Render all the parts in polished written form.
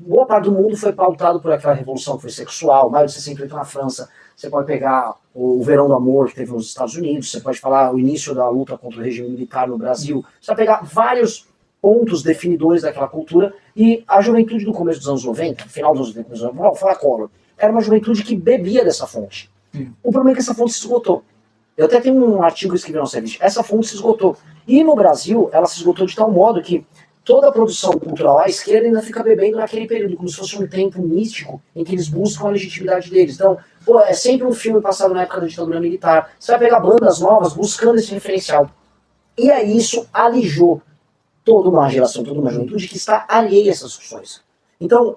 boa parte do mundo foi pautado por aquela revolução que foi sexual, maio de 68 na França. Você pode pegar o Verão do Amor que teve nos Estados Unidos, você pode falar o início da luta contra o regime militar no Brasil, você vai pegar vários pontos definidores daquela cultura, e a juventude do começo dos anos 90, final dos anos 90, vamos falar Collor, era uma juventude que bebia dessa fonte. O problema é que essa fonte se esgotou. Eu até tenho um artigo que eu escrevi no serviço. Essa fonte se esgotou. E no Brasil, ela se esgotou de tal modo que toda a produção cultural à esquerda ainda fica bebendo naquele período, como se fosse um tempo místico em que eles buscam a legitimidade deles. Então, pô, é sempre um filme passado na época da ditadura militar. Você vai pegar bandas novas buscando esse referencial. E aí isso alijou toda uma geração, toda uma juventude que está alheia a essas discussões. Então,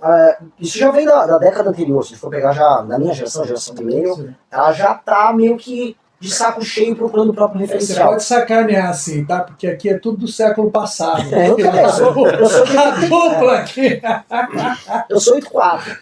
isso já vem da década anterior. Se for pegar já na minha geração, a geração millennial, ela já está meio que de saco cheio procurando o próprio referencial. Você pode sacanear assim, tá? Porque aqui é tudo do século passado. Eu também, eu sou de a dupla aqui. Eu sou 84.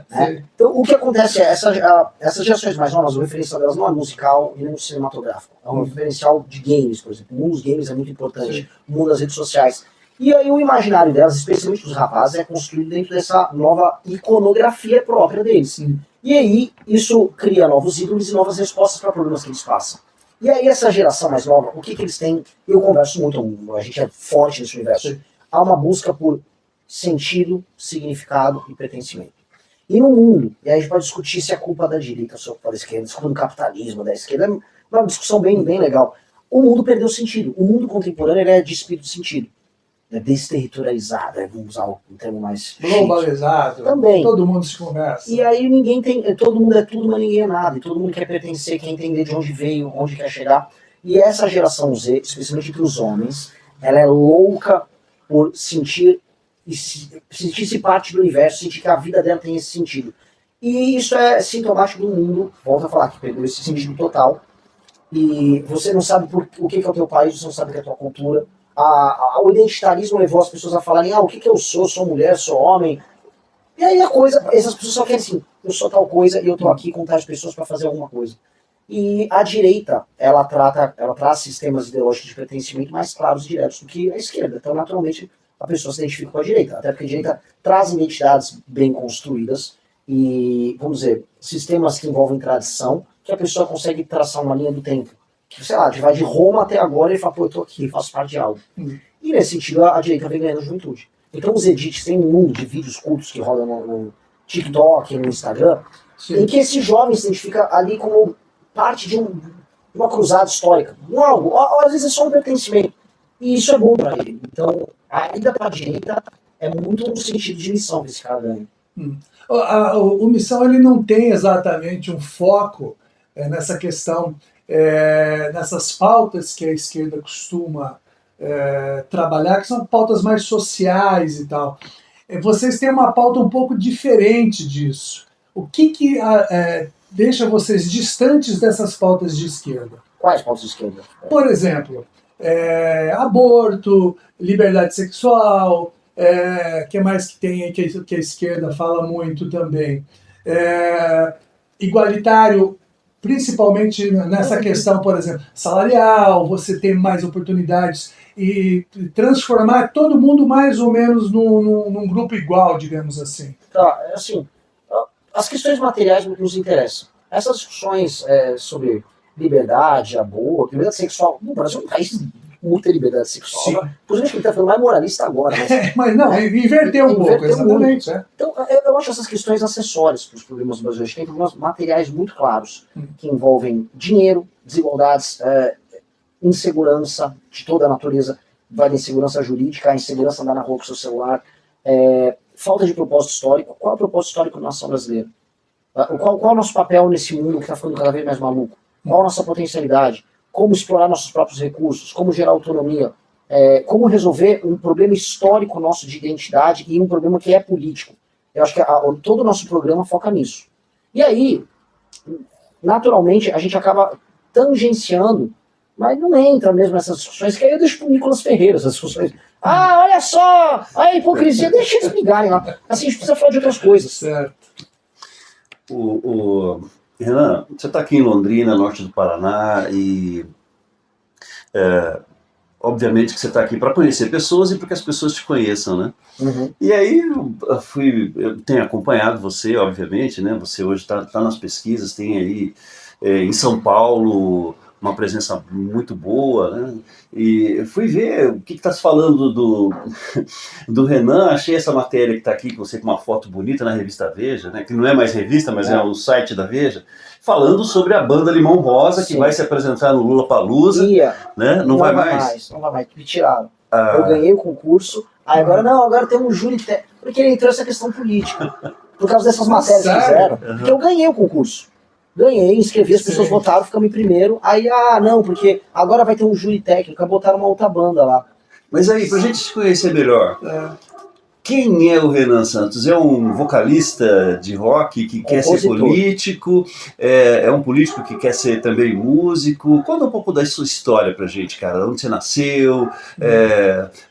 Né? Então, o que acontece é, essas gerações mais novas, o referencial delas não é musical e nem cinematográfico. É um referencial de games, por exemplo. O mundo dos games é muito importante. Sim. O mundo das redes sociais. E aí o imaginário delas, especialmente dos rapazes, é construído dentro dessa nova iconografia própria deles. Sim. E aí isso cria novos ídolos e novas respostas para problemas que eles passam. E aí essa geração mais nova, o que eles têm? Eu converso muito, a gente é forte nesse universo. Sim. Há uma busca por sentido, significado e pertencimento. E no mundo, e aí a gente pode discutir se é culpa da direita, se é culpa da esquerda, se é culpa do capitalismo, da esquerda, é uma discussão bem legal. O mundo perdeu sentido. O mundo contemporâneo ele é despido de sentido. É desterritorializado, vamos usar um termo mais globalizado, também. Todo mundo se conversa. E aí ninguém tem, todo mundo é tudo, mas ninguém é nada, e todo mundo quer pertencer, quer entender de onde veio, onde quer chegar. E essa geração Z, especialmente entre os homens, ela é louca por sentir-se parte do universo, sentir que a vida dela tem esse sentido. E isso é sintomático do mundo, volto a falar, que perdeu esse sentido total. E você não sabe o que é o teu país, você não sabe o que é a tua cultura. O identitarismo levou as pessoas a falarem, o que eu sou mulher, sou homem. E aí essas pessoas só querem assim, eu sou tal coisa e eu tô aqui com tais pessoas para fazer alguma coisa. E a direita, ela traz sistemas ideológicos de pertencimento mais claros e diretos do que a esquerda. Então, naturalmente, a pessoa se identifica com a direita. Até porque a direita traz identidades bem construídas e, vamos dizer, sistemas que envolvem tradição, que a pessoa consegue traçar uma linha do tempo. Sei lá, vai de Roma até agora e fala, pô, eu tô aqui, faço parte de algo. E nesse sentido, a direita vem ganhando juventude. Então os edits, tem um mundo de vídeos curtos que rodam no TikTok, no Instagram, sim, em que esse jovem se identifica ali como parte de uma cruzada histórica. Algo, às vezes é só um pertencimento. E isso é bom para ele. Então, a ida para a direita é muito no sentido de missão que esse cara ganha. O Missão ele não tem exatamente um foco nessa questão, nessas pautas que a esquerda costuma trabalhar, que são pautas mais sociais e tal. Vocês têm uma pauta um pouco diferente disso. O que deixa vocês distantes dessas pautas de esquerda? Quais pautas de esquerda? Por exemplo, aborto, liberdade sexual, que mais que tem aí que a esquerda fala muito também? Igualitário, principalmente nessa questão, por exemplo, salarial, você ter mais oportunidades e transformar todo mundo mais ou menos num grupo igual, digamos assim. Tá, assim, as questões materiais nos interessam. Essas discussões sobre liberdade, aborto, liberdade sexual, no Brasil é um país muita liberdade sexual. Inclusive, ele está falando mais moralista agora. Mas não, inverteu um pouco, exatamente. Então, eu acho essas questões acessórias para os problemas do Brasil. A gente tem problemas materiais muito claros, que envolvem dinheiro, desigualdades, insegurança de toda a natureza, vai da insegurança jurídica, a insegurança andar na rua com o seu celular, falta de propósito histórico. Qual é o propósito histórico da nação brasileira? Qual é o nosso papel nesse mundo que está ficando cada vez mais maluco? Qual a nossa potencialidade? Como explorar nossos próprios recursos? Como gerar autonomia? Como resolver um problema histórico nosso de identidade e um problema que é político? Eu acho que todo o nosso programa foca nisso. E aí, naturalmente, a gente acaba tangenciando, mas não entra mesmo nessas discussões, que aí eu deixo para o Nicolas Ferreira essas discussões. Olha só, a hipocrisia, deixa eles brigarem lá. Assim, a gente precisa falar de outras coisas. Certo. Renan, você está aqui em Londrina, norte do Paraná, e obviamente que você está aqui para conhecer pessoas e para que as pessoas te conheçam, né? Uhum. E aí eu tenho acompanhado você, obviamente, né? Você hoje está nas pesquisas, tem aí em São Paulo uma presença muito boa, né? E fui ver o que está se falando do Renan, achei essa matéria que está aqui com você com uma foto bonita na revista Veja, né? Que não é mais revista, mas é o site da Veja, falando sobre a banda Limão Rosa, que vai se apresentar no Lollapalooza, né? Não vai mais? Não vai mais, me tiraram. Eu ganhei o concurso, aí agora tem um júri técnico, porque ele entrou essa questão política, por causa dessas matérias que fizeram, porque eu ganhei o concurso. Ganhei, inscrevi, as pessoas votaram, ficamos em primeiro, aí, não, porque agora vai ter um júri técnico, aí botaram uma outra banda lá. Mas aí, pra gente se conhecer melhor, quem é o Renan Santos? É um vocalista de rock que quer ser político? É um político que quer ser também músico? Conta um pouco da sua história pra gente, cara. Onde você nasceu?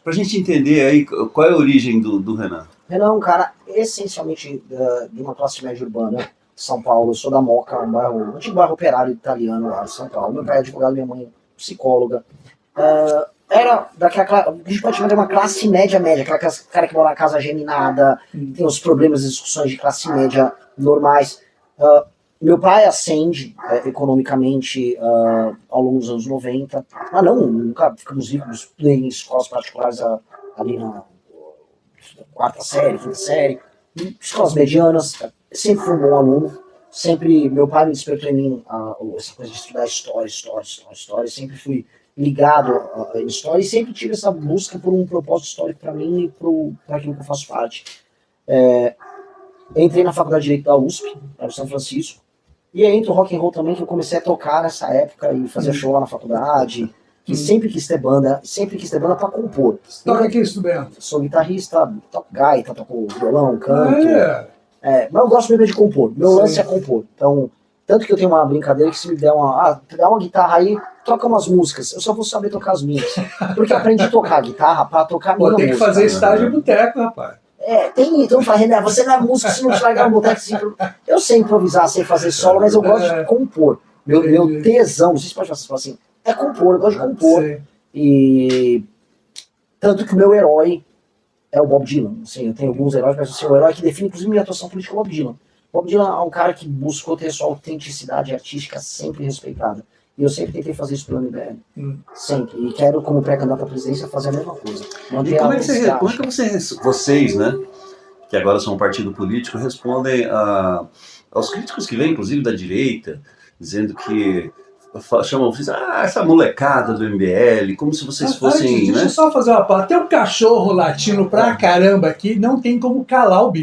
Pra gente entender aí qual é a origem do Renan. Renan é um cara essencialmente de uma classe média urbana, São Paulo. Eu sou da Moca, um antigo bairro operário italiano lá de São Paulo. Meu pai é advogado, minha mãe psicóloga. Era daquela, a gente pode chamar de uma classe média, aquela cara que mora na casa geminada, tem os problemas e discussões de classe média normais. Meu pai ascende economicamente ao longo dos anos 90. Nunca ficamos ricos em escolas particulares ali na quarta série, quinta série, escolas medianas. Sempre fui um bom aluno. Sempre, meu pai me despertou em mim essa coisa de estudar história. Sempre fui ligado à história e sempre tive essa busca por um propósito histórico para mim e para aquilo que eu faço parte. Entrei na faculdade de Direito da USP, no São Francisco, e aí entra o rock and roll também, que eu comecei a tocar nessa época e fazer show lá na faculdade, que sempre quis ter banda para compor. Toca aqui, estudante. Sou guitarrista, toco gaita, toco violão, canto. Mas eu gosto mesmo de compor. Meu lance é compor. Então, tanto que eu tenho uma brincadeira que se me der uma guitarra aí, toca umas músicas. Eu só vou saber tocar as minhas. Porque eu aprendi a tocar guitarra pra tocar minha música. Tem que fazer estágio em boteco, rapaz. Então fala, Renan, você não é músico se não te largar no boteco. Eu sei improvisar, sei fazer solo, mas eu gosto de compor. Meu tesão, não sei se pode falar assim, é compor, eu gosto de compor. E tanto que o meu herói é o Bob Dylan. Assim, eu tenho alguns heróis, mas o herói que define inclusive minha atuação política é o Bob Dylan. Bob Dylan é um cara que buscou ter sua autenticidade artística sempre respeitada. E eu sempre tentei fazer isso pelo MBL. Sempre. E quero, como pré-candidato à presidência, fazer a mesma coisa. E como é que vocês, né, que agora são um partido político, respondem aos críticos que vêm, inclusive da direita, dizendo que chamam vocês, essa molecada do MBL, como se vocês fossem... Deixa eu só fazer uma palavra. Tem um cachorro latindo pra caramba aqui, não tem como calar o bicho.